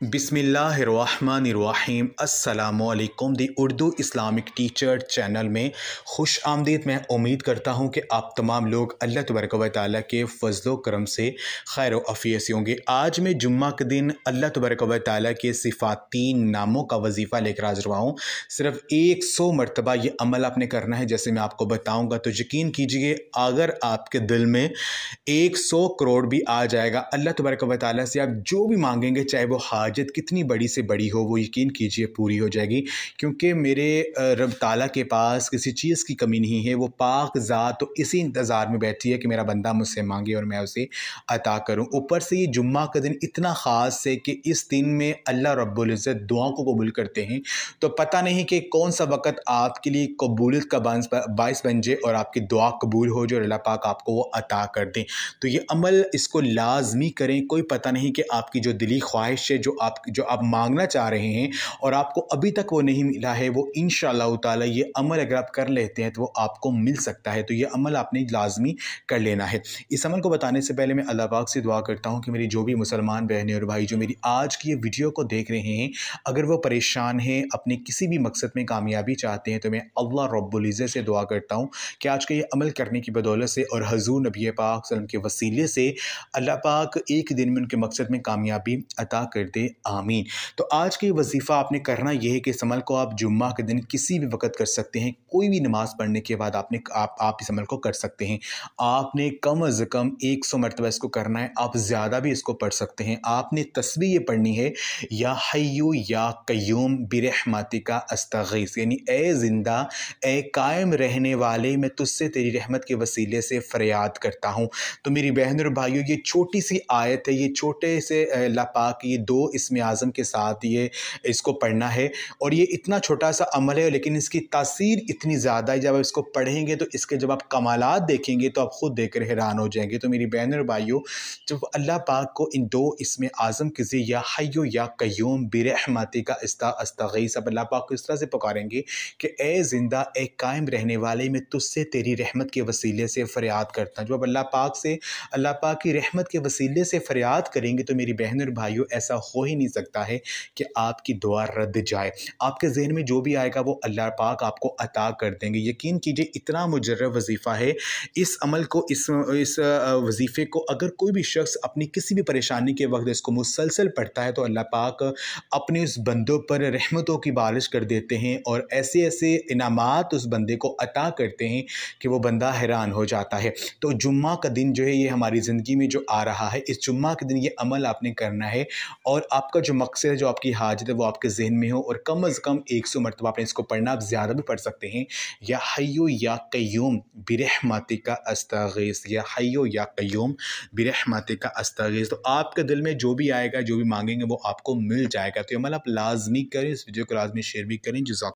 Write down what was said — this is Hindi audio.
बिस्मिल्लाहिर्रहमानिर्रहीम अस्सलामुअलैकुम दी उर्दू इस्लामिक टीचर चैनल में खुश आमदीद। मैं उम्मीद करता हूँ कि आप तमाम लोग अल्लाह तबारक व तआला के फ़ज़्ल करम से खैर आफ़ियत से होंगे। आज मैं जुम्मा के दिन अल्लाह तबारक व तआला के सिफ़ाती नामों का वजीफ़ा लेकर हाज़िर हुआ हूँ। सिर्फ 100 मरतबा ये अमल आपने करना है। जैसे मैं आपको बताऊँगा तो यकीन कीजिए, अगर आपके दिल में 100 करोड़ भी आ जाएगा, अल्लाह तबारक व तआला से आप जो भी मांगेंगे, चाहे वो हाजत कितनी बड़ी से बड़ी हो, वो यकीन कीजिए पूरी हो जाएगी। क्योंकि मेरे रब ताला के पास किसी चीज़ की कमी नहीं है। वो पाक ज़ात तो इसी इंतज़ार में बैठी है कि मेरा बंदा मुझसे मांगे और मैं उसे अता करूँ। ऊपर से ये जुम्मा का दिन इतना ख़ास है कि इस दिन में अल्लाह रब्बुल इज़्ज़त दुआ को कबूल करते हैं। तो पता नहीं कि कौन सा वक़्त आपके लिए कबूलियत का बाइस बन जाए और आपकी दुआ कबूल हो जाए और अल्लाह पाक आपको वो अता कर दें। तो ये अमल इसको लाज़मी करें। कोई पता नहीं कि आपकी जो दिली ख्वाहिश है, जो आप मांगना चाह रहे हैं और आपको अभी तक वो नहीं मिला है, वो इंशाअल्लाह ताला ये अमल अगर आप कर लेते हैं तो वो आपको मिल सकता है। तो ये अमल आपने लाजमी कर लेना है। इस अमल को बताने से पहले मैं अल्लाह पाक से दुआ करता हूँ कि मेरी जो भी मुसलमान बहनें और भाई जो मेरी आज की ये वीडियो को देख रहे हैं, अगर वो परेशान हैं, अपने किसी भी मकसद में कामयाबी चाहते हैं, तो मैं अल्लाह रब्बुल इज़्ज़त से दुआ करता हूँ कि आज का ये अमल करने की बदौलत से और हज़ूर नबी पाक सल्लल्लाहु अलैहि वसल्लम के वसीले से अल्लाह पाक एक दिन में उनके मकसद में कामयाबी अता कर दे, आमीन। तो आज का वजीफ़ा आपने करना यह है कि इस अमल को आप जुम्मा के दिन किसी भी वक़्त कर सकते हैं। कोई भी नमाज़ पढ़ने के बाद आप इस अमल को कर सकते हैं। आपने कम अज़ कम 100 मरतबा इसको करना है। आप ज़्यादा भी इसको पढ़ सकते हैं। आपने तस्बीह ये पढ़नी है, या हय्यू या कय्यूम बिरहमतिका अस्तगीस, यानी ए ज़िंदा ए कायम रहने वाले, मैं तुझसे तेरी रहमत के वसीले से फ़रियाद करता हूँ। तो मेरी बहन और भाइयों, ये छोटी सी आयत है, ये छोटे से अल्लाह पाक ये 2 इस्म आज़म के साथ ये इसको पढ़ना है। और ये इतना छोटा सा अमल है, लेकिन इसकी तासीर इतनी ज़्यादा है। जब आप इसको पढ़ेंगे तो इसके जब आप कमालात देखेंगे तो आप ख़ुद देख कर हैरान हो जाएंगे। तो मेरी बहन और भाइयों, जब अल्लाह पाक को इन 2 इस्म आज़म के ज़रिए या हय्यू या कय्यूम बिरहमतिका अस्तगीस, अब अल्लाह पाक को इस तरह से पुकारेंगे कि ए ज़िंदा ए कायम रहने वाले, मैं तुझसे तेरी रहमत के वसीले से फ़रियाद करता हूँ। जब अल्लाह पाक की रहमत के वसीले से फ़रियाद करेंगे तो मेरी बहन और भाइयों, ऐसा हो ही नहीं सकता है कि आपकी दुआ रद्द जाए। आपके ज़हन में जो भी आएगा वो अल्लाह पाक आपको अता कर देंगे। यकीन कीजिए, इतना मुजर्रब वजीफ़ा है। इस अमल को, इस वजीफ़े को अगर कोई भी शख्स अपनी किसी भी परेशानी के वक्त इसको मुसलसल पढ़ता है तो अल्लाह पाक अपने उस बंदों पर रहमतों की बारिश कर देते हैं और ऐसे ऐसे इनामात उस बंदे को अता करते हैं कि वो बंदा हैरान हो जाता है। तो जुम्मा का दिन जो है, ये हमारी ज़िंदगी में जो आ रहा है, इस जुम्मा के दिन ये अमल आपने करना है और आपका जो मकसद है, जो आपकी हाजत है, वो आपके ज़हन में हो। और कम अज़ कम 100 मरतबा आपने इसको पढ़ना। आप ज़्यादा भी पढ़ सकते हैं। या हय्यू या कय्यूम बिरहमतिका अस्तगीस, या हय्यू या कय्यूम बिरहमतिका अस्तगीस। तो आपके दिल में जो भी आएगा, जो भी मांगेंगे, वो आपको मिल जाएगा। तो ये अमल आप लाजमी करें। इस वीडियो को लाजमी शेयर भी करें।